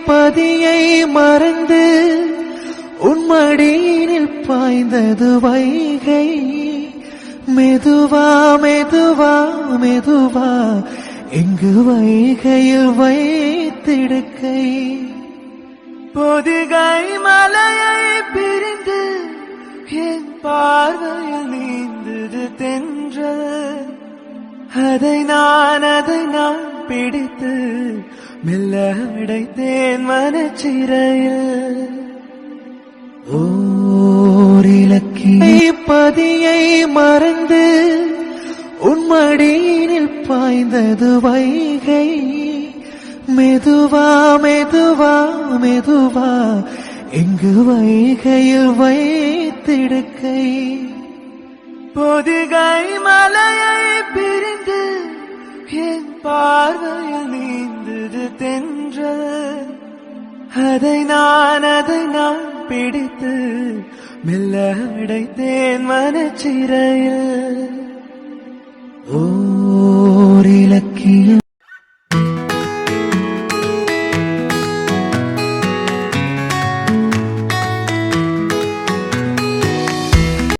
பதியை மறந்து உன்மடியினில் பாய்ந்தது வைகை. மெதுவா மெதுவா மெதுவா எங்கு வைகையில் வைத்திடுக்கை. பொதிகை மலையை பிரிந்து என் பார்வையில் நீந்தது தென்றல். அதை நான் பிடித்து மெல்ல அடைத்தேன் மனச்சிறையில். ஓரிலக்கிய பதியை மறந்து உன்மடியினில் பாய்ந்தது வைகை. மெதுவா மெதுவா மெதுவா எங்கு வைகையில் வைத்திடுக்கை. பொதிகை மலையை பிரிந்து என் பார்வையில் நீந்தது தென்றல். அதை நான் பிடித்து மெல்ல அடைத்தேன் மனச்சிறையில். ஓரிலக்கிய